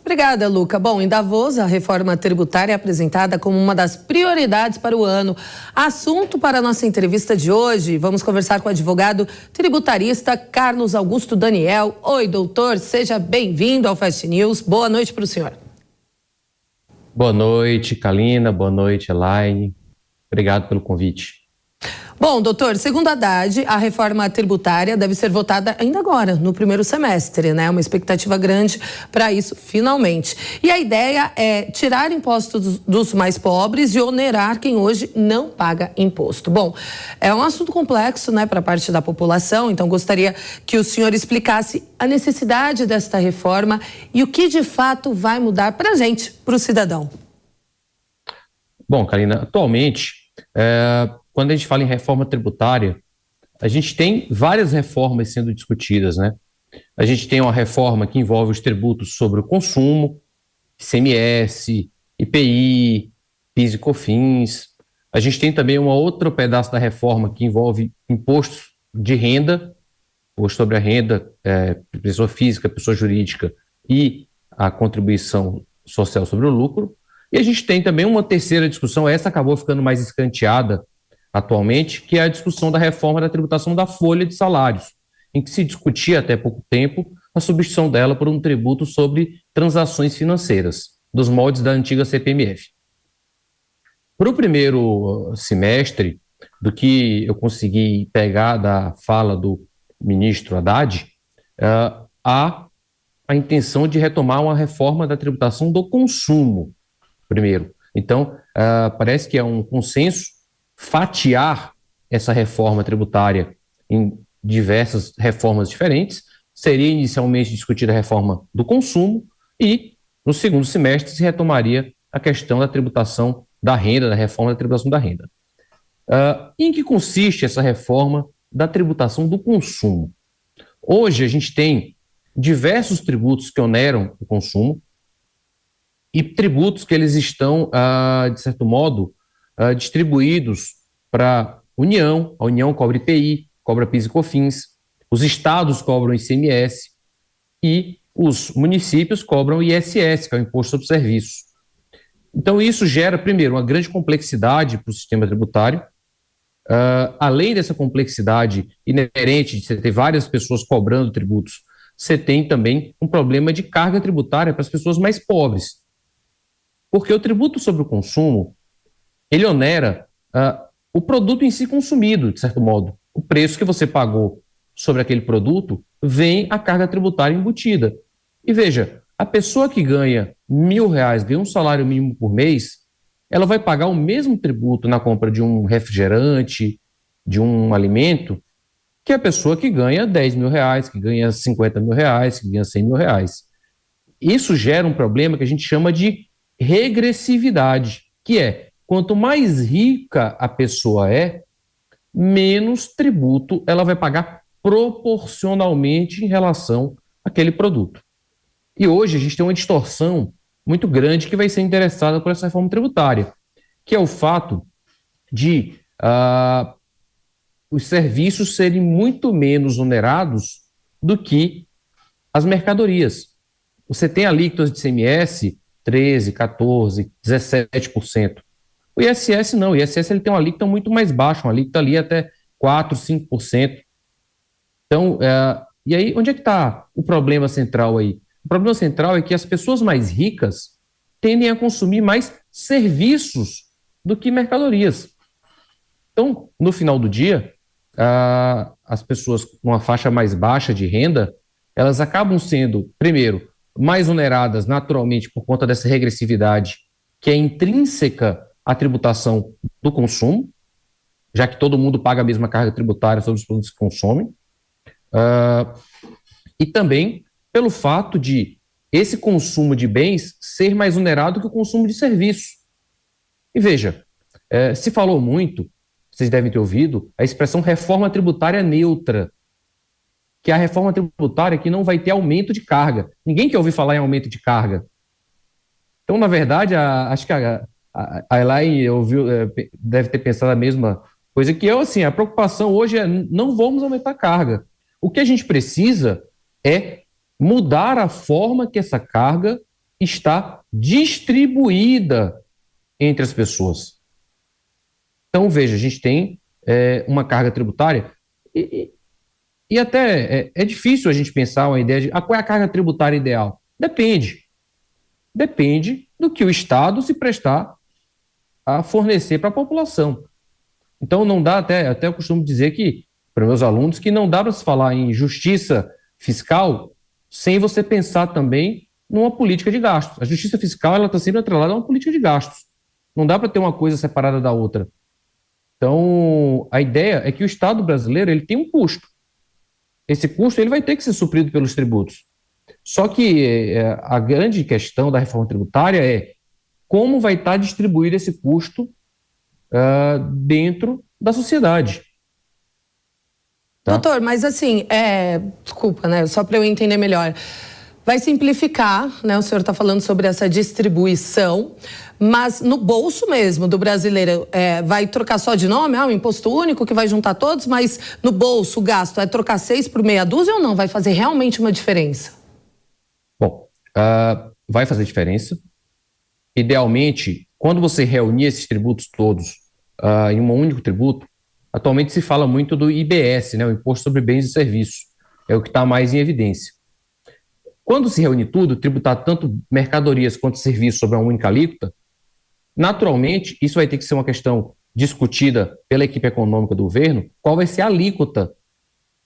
Obrigada, Luca. Bom, em Davos, a reforma tributária é apresentada como uma das prioridades para o ano. Assunto para a nossa entrevista de hoje. Vamos conversar com o advogado tributarista Carlos Augusto Daniel. Oi, doutor, seja bem-vindo ao Fast News. Boa noite para o senhor. Boa noite, Kalina. Boa noite, Elaine. Obrigado pelo convite. Bom, doutor, segundo a Haddad, a reforma tributária deve ser votada ainda agora, no primeiro semestre, né? Uma expectativa grande para isso, finalmente. E a ideia é tirar impostos dos mais pobres e onerar quem hoje não paga imposto. Bom, é um assunto complexo, né, para parte da população, então gostaria que o senhor explicasse a necessidade desta reforma e o que de fato vai mudar para a gente, para o cidadão. Bom, Kalina, atualmente, quando a gente fala em reforma tributária, a gente tem várias reformas sendo discutidas, né? A gente tem uma reforma que envolve os tributos sobre o consumo, ICMS, IPI, PIS e COFINS. A gente tem também um outro pedaço da reforma que envolve impostos de renda, imposto sobre a renda, pessoa física, pessoa jurídica e a contribuição social sobre o lucro. E a gente tem também uma terceira discussão, essa acabou ficando mais escanteada atualmente, que é a discussão da reforma da tributação da folha de salários, em que se discutia até pouco tempo a substituição dela por um tributo sobre transações financeiras, dos moldes da antiga CPMF. Para o primeiro semestre, do que eu consegui pegar da fala do ministro Haddad, há a intenção de retomar uma reforma da tributação do consumo, primeiro. Então, parece que é um consenso fatiar essa reforma tributária em diversas reformas diferentes. Seria inicialmente discutida a reforma do consumo e, no segundo semestre, se retomaria a questão da tributação da renda, da reforma da tributação da renda. Em que consiste essa reforma da tributação do consumo? Hoje a gente tem diversos tributos que oneram o consumo e tributos que eles estão, de certo modo, distribuídos para a União cobra IPI, cobra PIS e COFINS, os estados cobram ICMS e os municípios cobram ISS, que é o Imposto sobre Serviços. Então isso gera, primeiro, uma grande complexidade para o sistema tributário. Além dessa complexidade inerente de você ter várias pessoas cobrando tributos, você tem também um problema de carga tributária para as pessoas mais pobres. Porque o tributo sobre o consumo, ele onera o produto em si consumido, de certo modo. O preço que você pagou sobre aquele produto vem a carga tributária embutida. E veja, a pessoa que ganha R$1.000, ganha um salário mínimo por mês, ela vai pagar o mesmo tributo na compra de um refrigerante, de um alimento, que a pessoa que ganha R$10.000, que ganha R$50.000, que ganha R$100.000. Isso gera um problema que a gente chama de regressividade, que é, quanto mais rica a pessoa é, menos tributo ela vai pagar proporcionalmente em relação àquele produto. E hoje a gente tem uma distorção muito grande que vai ser interessada por essa reforma tributária, que é o fato de os serviços serem muito menos onerados do que as mercadorias. Você tem alíquotas de ICMS 13%, 14%, 17%. O ISS não, o ISS ele tem uma alíquota muito mais baixa, uma alíquota ali até 4%, 5%. Então, e aí, onde é que está o problema central aí? O problema central é que as pessoas mais ricas tendem a consumir mais serviços do que mercadorias. Então, no final do dia, as pessoas com uma faixa mais baixa de renda, elas acabam sendo, primeiro, mais oneradas naturalmente por conta dessa regressividade que é intrínseca à tributação do consumo, já que todo mundo paga a mesma carga tributária sobre os produtos que consomem, e também pelo fato de esse consumo de bens ser mais onerado que o consumo de serviços. E veja, se falou muito, vocês devem ter ouvido, a expressão reforma tributária neutra, que é a reforma tributária que não vai ter aumento de carga. Ninguém quer ouvir falar em aumento de carga. Então, na verdade, acho que a Elaine deve ter pensado a mesma coisa que eu, assim, a preocupação hoje é não vamos aumentar a carga. O que a gente precisa é mudar a forma que essa carga está distribuída entre as pessoas. Então, veja, a gente tem uma carga tributária e até é difícil a gente pensar uma ideia de qual é a carga tributária ideal. Depende. Depende do que o Estado se prestar a fornecer para a população. Então, não dá, até eu costumo dizer que, para meus alunos, que não dá para se falar em justiça fiscal sem você pensar também numa política de gastos. A justiça fiscal ela está sempre atrelada a uma política de gastos. Não dá para ter uma coisa separada da outra. Então, a ideia é que o Estado brasileiro ele tem um custo. Esse custo ele vai ter que ser suprido pelos tributos. Só que a grande questão da reforma tributária é como vai estar distribuído esse custo dentro da sociedade. Tá? Doutor, mas assim, desculpa, né? Só para eu entender melhor. Vai simplificar, né? O senhor está falando sobre essa distribuição, mas no bolso mesmo do brasileiro, vai trocar só de nome? Um imposto único que vai juntar todos, mas no bolso o gasto é trocar 6 por meia dúzia ou não? Vai fazer realmente uma diferença? Bom, vai fazer diferença. Idealmente, quando você reunir esses tributos todos em um único tributo, atualmente se fala muito do IBS, né? O Imposto sobre Bens e Serviços, é o que está mais em evidência. Quando se reúne tudo, tributar tanto mercadorias quanto serviços sobre uma única alíquota, naturalmente, isso vai ter que ser uma questão discutida pela equipe econômica do governo, qual vai ser a alíquota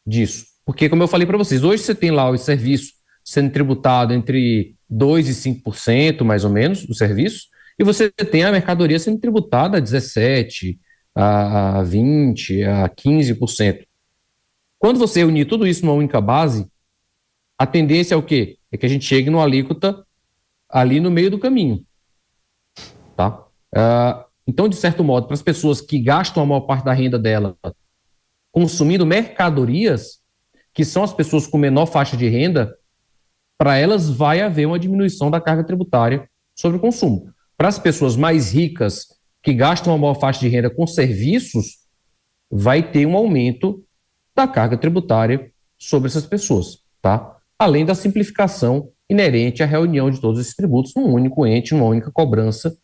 disso. Porque, como eu falei para vocês, hoje você tem lá os serviços sendo tributado entre 2% e 5%, mais ou menos, do serviço, e você tem a mercadoria sendo tributada a 17%, a 20%, a 15%. Quando você unir tudo isso numa única base, a tendência é o quê? É que a gente chegue numa alíquota ali no meio do caminho. Tá? Então, de certo modo, para as pessoas que gastam a maior parte da renda dela consumindo mercadorias, que são as pessoas com menor faixa de renda, para elas vai haver uma diminuição da carga tributária sobre o consumo. Para as pessoas mais ricas, que gastam a maior faixa de renda com serviços, vai ter um aumento da carga tributária sobre essas pessoas, tá? Além da simplificação inerente à reunião de todos esses tributos num único ente, numa única cobrança,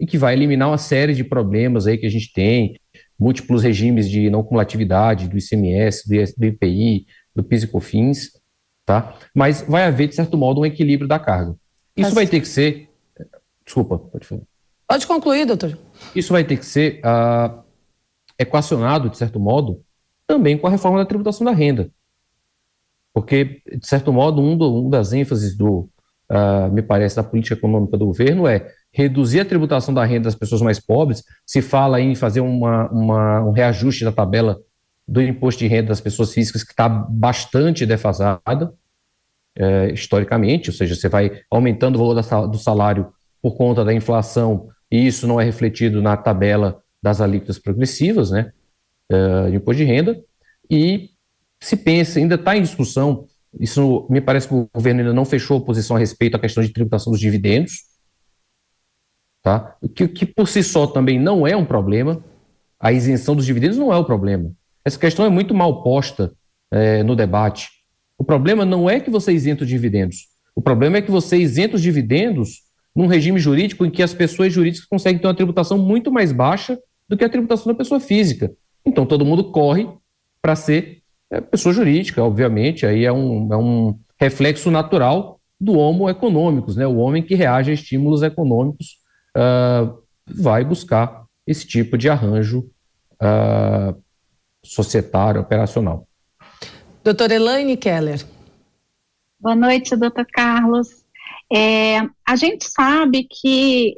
e que vai eliminar uma série de problemas aí que a gente tem, múltiplos regimes de não cumulatividade do ICMS, do IPI, do PIS e COFINS, tá? Mas vai haver, de certo modo, um equilíbrio da carga. Isso vai ter que ser... Desculpa, pode falar. Pode concluir, doutor. Isso vai ter que ser equacionado, de certo modo, também com a reforma da tributação da renda. Porque, de certo modo, um das ênfases me parece, da política econômica do governo é reduzir a tributação da renda das pessoas mais pobres. Se fala em fazer um reajuste da tabela do imposto de renda das pessoas físicas que está bastante defasada, historicamente, ou seja, você vai aumentando o valor do salário por conta da inflação e isso não é refletido na tabela das alíquotas progressivas, né, de imposto de renda, e se pensa, ainda está em discussão, isso me parece que o governo ainda não fechou a posição a respeito à questão de tributação dos dividendos, tá? Que por si só também não é um problema, a isenção dos dividendos não é o problema. Essa questão é muito mal posta no debate. O problema não é que você isenta os dividendos, o problema é que você isenta os dividendos num regime jurídico em que as pessoas jurídicas conseguem ter uma tributação muito mais baixa do que a tributação da pessoa física. Então todo mundo corre para ser pessoa jurídica, obviamente, aí é um reflexo natural do homo econômicos, né? O homem que reage a estímulos econômicos vai buscar esse tipo de arranjo societário, operacional. Doutora Elaine Keller. Boa noite, doutor Carlos. A gente sabe que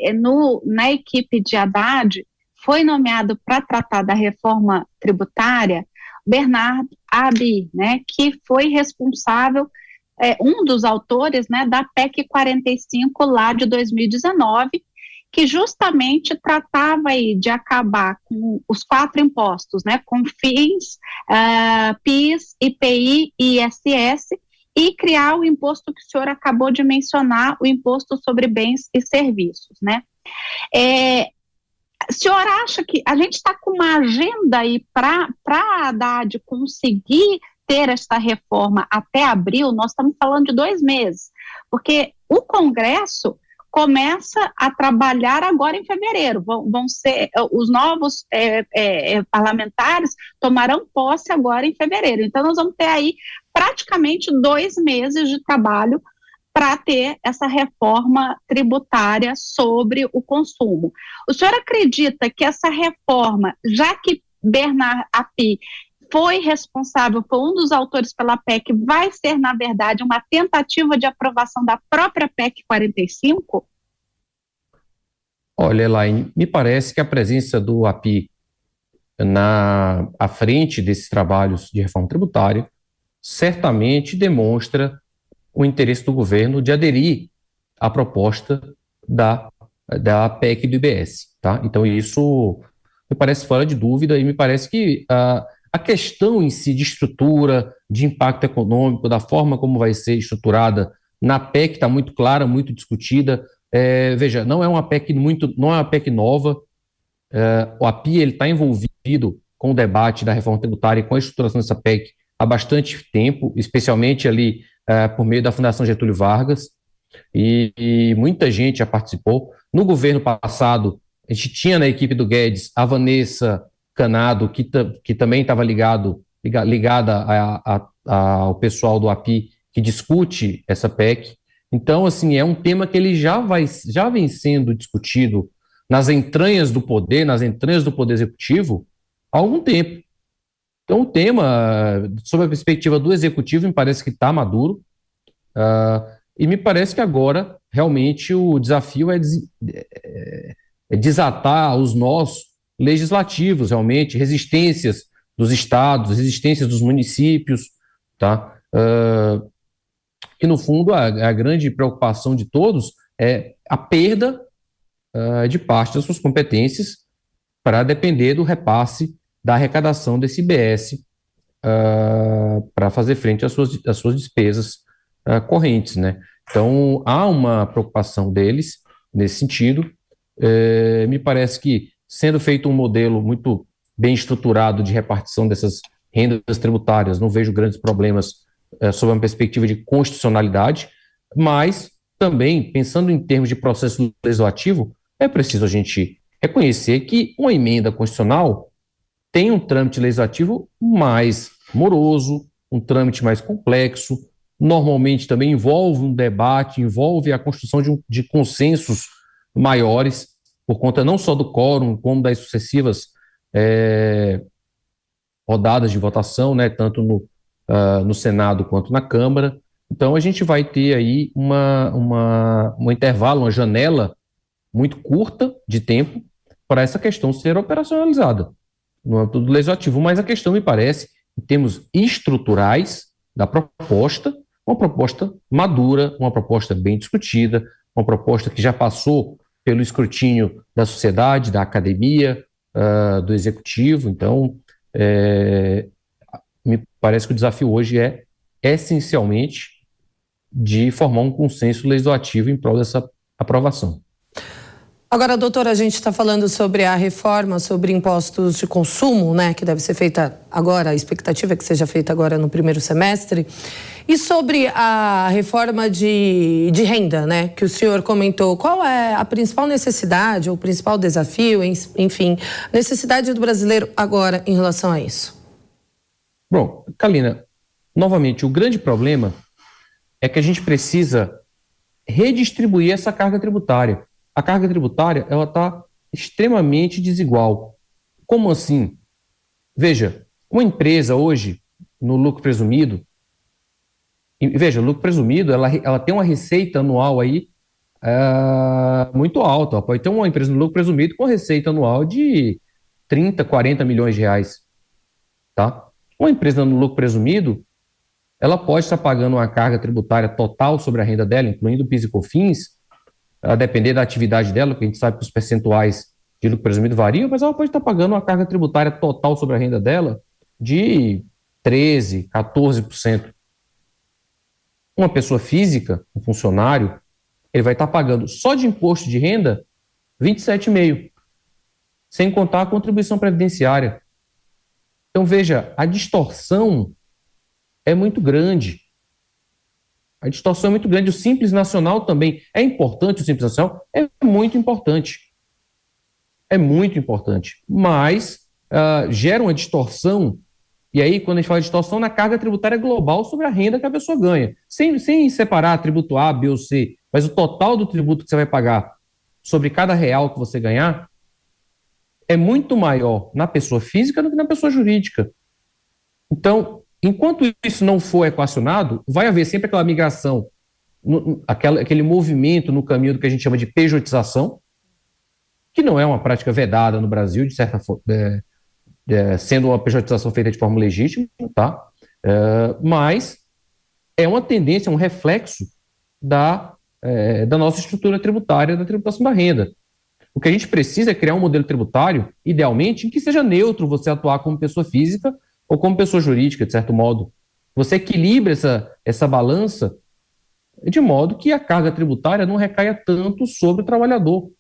na equipe de Haddad foi nomeado para tratar da reforma tributária Bernardo Abi, né, que foi responsável, um dos autores, né, da PEC 45 lá de 2019, que justamente tratava aí de acabar com os 4 impostos, né, COFINS, PIS, IPI e ISS, e criar o imposto que o senhor acabou de mencionar, o imposto sobre bens e serviços, né. O senhor acha que a gente está com uma agenda aí para a Haddad conseguir ter esta reforma até abril? Nós estamos falando de 2 meses, porque o Congresso começa a trabalhar agora em fevereiro, vão ser, os novos parlamentares tomarão posse agora em fevereiro, então nós vamos ter aí praticamente 2 meses de trabalho para ter essa reforma tributária sobre o consumo. O senhor acredita que essa reforma, já que Bernard Api foi responsável, foi um dos autores pela PEC, vai ser, na verdade, uma tentativa de aprovação da própria PEC 45? Olha, Elaine, me parece que a presença do API à frente desses trabalhos de reforma tributária certamente demonstra o interesse do governo de aderir à proposta da PEC do IBS, tá? Então isso me parece fora de dúvida e me parece que a questão em si de estrutura, de impacto econômico, da forma como vai ser estruturada na PEC está muito clara, muito discutida. Veja, não é uma PEC nova. O API está envolvido com o debate da reforma tributária e com a estruturação dessa PEC há bastante tempo, especialmente ali por meio da Fundação Getúlio Vargas, e muita gente já participou. No governo passado, a gente tinha na equipe do Guedes a Vanessa Canado, que também estava ligada ao pessoal do API, que discute essa PEC. Então, assim, é um tema que ele já vem sendo discutido nas entranhas do poder executivo há algum tempo. Então, o tema, sob a perspectiva do executivo, me parece que está maduro, e me parece que agora, realmente, o desafio é desatar os nós legislativos, realmente, resistências dos estados, resistências dos municípios, tá? Que, no fundo, a grande preocupação de todos é a perda de parte das suas competências para depender do repasse da arrecadação desse IBS para fazer frente às suas despesas correntes, né? Então, há uma preocupação deles nesse sentido. Me parece que, sendo feito um modelo muito bem estruturado de repartição dessas rendas tributárias, não vejo grandes problemas sob uma perspectiva de constitucionalidade, mas também, pensando em termos de processo legislativo, é preciso a gente reconhecer que uma emenda constitucional tem um trâmite legislativo mais moroso, um trâmite mais complexo, normalmente também envolve um debate, envolve a construção de consensos maiores, por conta não só do quórum, como das sucessivas rodadas de votação, né, tanto no Senado quanto na Câmara. Então, a gente vai ter aí um intervalo, uma janela muito curta de tempo para essa questão ser operacionalizada no âmbito do legislativo, mas a questão me parece, em termos estruturais da proposta, uma proposta madura, uma proposta bem discutida, uma proposta que já passou pelo escrutínio da sociedade, da academia, do executivo. Então, me parece que o desafio hoje é essencialmente de formar um consenso legislativo em prol dessa aprovação. Agora, doutora, a gente está falando sobre a reforma sobre impostos de consumo, né, que deve ser feita agora, a expectativa é que seja feita agora no primeiro semestre, e sobre a reforma de renda, né, que o senhor comentou. Qual é a principal necessidade, ou o principal desafio, enfim, necessidade do brasileiro agora em relação a isso? Bom, Kalina, novamente, o grande problema é que a gente precisa redistribuir essa carga tributária. A carga tributária, ela está extremamente desigual. Como assim? Veja, uma empresa hoje, no lucro presumido, veja, o lucro presumido, ela tem uma receita anual aí muito alta. Ela pode ter uma empresa no lucro presumido com receita anual de 30, 40 milhões de reais. Tá? Uma empresa no lucro presumido, ela pode estar pagando uma carga tributária total sobre a renda dela, incluindo PIS e COFINS, a depender da atividade dela, porque a gente sabe que os percentuais de lucro presumido variam, mas ela pode estar pagando uma carga tributária total sobre a renda dela de 13%, 14%. Uma pessoa física, um funcionário, ele vai estar pagando só de imposto de renda 27,5%, sem contar a contribuição previdenciária. Então, veja, a distorção é muito grande. A distorção é muito grande. O Simples Nacional também é importante, o Simples Nacional é muito importante. É muito importante. Mas gera uma distorção, e aí, quando a gente fala de distorção, na carga tributária global sobre a renda que a pessoa ganha. Sem separar tributo A, B ou C, mas o total do tributo que você vai pagar sobre cada real que você ganhar é muito maior na pessoa física do que na pessoa jurídica. Então, enquanto isso não for equacionado, vai haver sempre aquela migração, aquele movimento no caminho do que a gente chama de pejotização, que não é uma prática vedada no Brasil, de certa forma, sendo uma pejotização feita de forma legítima, tá? Mas é uma tendência, um reflexo da nossa estrutura tributária, da tributação da renda. O que a gente precisa é criar um modelo tributário, idealmente, em que seja neutro você atuar como pessoa física ou como pessoa jurídica, de certo modo. Você equilibra essa balança de modo que a carga tributária não recaia tanto sobre o trabalhador.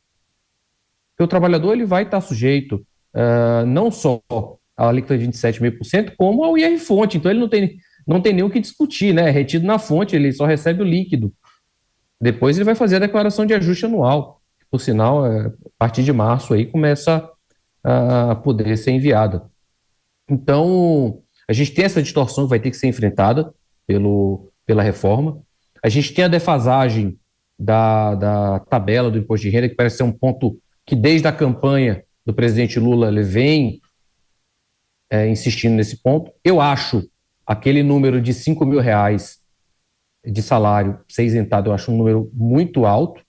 Porque o trabalhador ele vai estar sujeito não só à alíquota de 27,5%, como ao IR-fonte. Então ele não tem nem o que discutir, né? É retido na fonte, ele só recebe o líquido. Depois ele vai fazer a declaração de ajuste anual. Por sinal, a partir de março aí começa a poder ser enviada. Então, a gente tem essa distorção que vai ter que ser enfrentada pela reforma. A gente tem a defasagem da tabela do imposto de renda, que parece ser um ponto que desde a campanha do presidente Lula ele vem insistindo nesse ponto. Eu acho aquele número de R$5 mil de salário ser isentado, eu acho um número muito alto.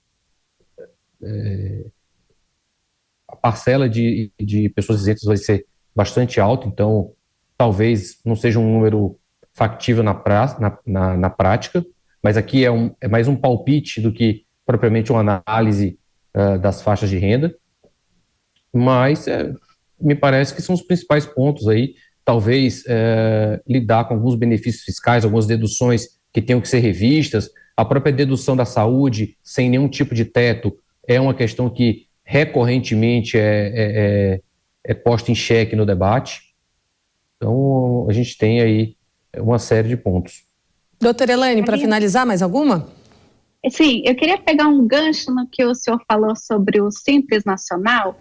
A parcela de pessoas isentas vai ser bastante alta, então talvez não seja um número factível na prática, mas aqui é mais um palpite do que propriamente uma análise das faixas de renda, mas me parece que são os principais pontos aí, talvez lidar com alguns benefícios fiscais, algumas deduções que tenham que ser revistas, a própria dedução da saúde sem nenhum tipo de teto é uma questão que recorrentemente é posta em xeque no debate. Então, a gente tem aí uma série de pontos. Doutora Elaine, para finalizar, mais alguma? Sim, eu queria pegar um gancho no que o senhor falou sobre o Simples Nacional,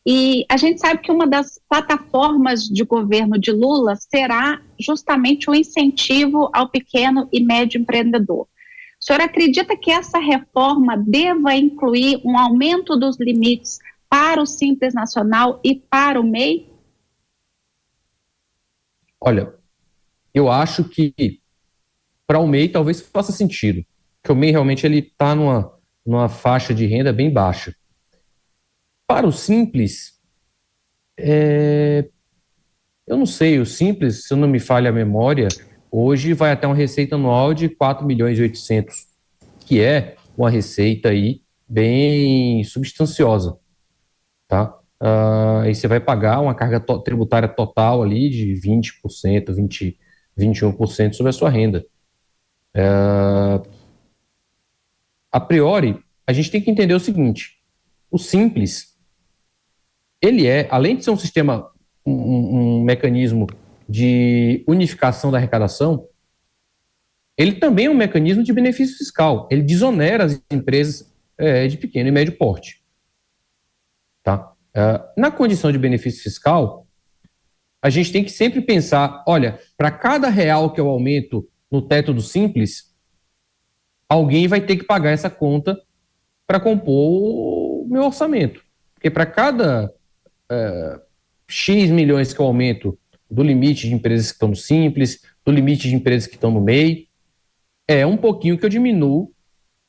e a gente sabe que uma das plataformas de governo de Lula será justamente o incentivo ao pequeno e médio empreendedor. O senhor acredita que essa reforma deva incluir um aumento dos limites para o Simples Nacional e para o MEI? Olha, eu acho que para o MEI talvez faça sentido, porque o MEI realmente está numa faixa de renda bem baixa. Para o Simples, eu não sei, o Simples, se não me falha a memória, hoje vai até uma receita anual de 4.800.000, que é uma receita aí bem substanciosa, tá? Aí você vai pagar uma carga tributária total ali de 20%, 21% sobre a sua renda. A priori, a gente tem que entender o seguinte, o Simples, ele além de ser um sistema, um mecanismo de unificação da arrecadação, ele também é um mecanismo de benefício fiscal. Ele desonera as empresas de pequeno e médio porte. Tá? Na condição de benefício fiscal, a gente tem que sempre pensar, olha, para cada real que eu aumento no teto do Simples, alguém vai ter que pagar essa conta para compor o meu orçamento. Porque para cada X milhões que eu aumento do limite de empresas que estão no Simples, do limite de empresas que estão no MEI, é um pouquinho que eu diminuo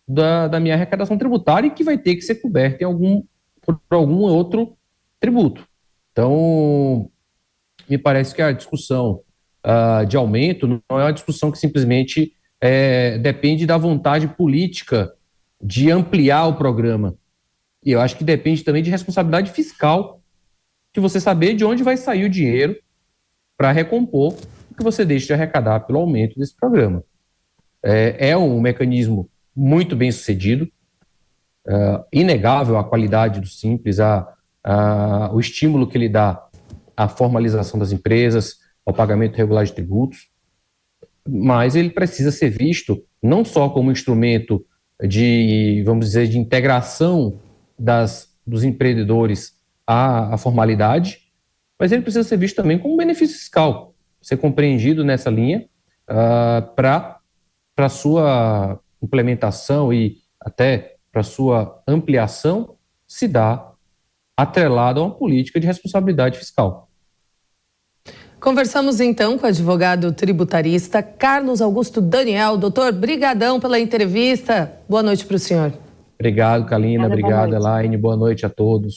da minha arrecadação tributária e que vai ter que ser coberta por algum outro tributo. Então, me parece que a discussão de aumento não é uma discussão que simplesmente depende da vontade política de ampliar o programa. E eu acho que depende também de responsabilidade fiscal, de você saber de onde vai sair o dinheiro para recompor o que você deixa de arrecadar pelo aumento desse programa. É um mecanismo muito bem sucedido, inegável a qualidade do Simples, o estímulo que ele dá à formalização das empresas, ao pagamento regular de tributos, mas ele precisa ser visto não só como instrumento de, vamos dizer, de integração dos empreendedores à formalidade, mas ele precisa ser visto também como um benefício fiscal, ser compreendido nessa linha para sua implementação e até para sua ampliação se dá atrelado a uma política de responsabilidade fiscal. Conversamos então com o advogado tributarista Carlos Augusto Daniel. Doutor, brigadão pela entrevista. Boa noite para o senhor. Obrigado, Kalina. Obrigado, Elaine. Boa noite a todos.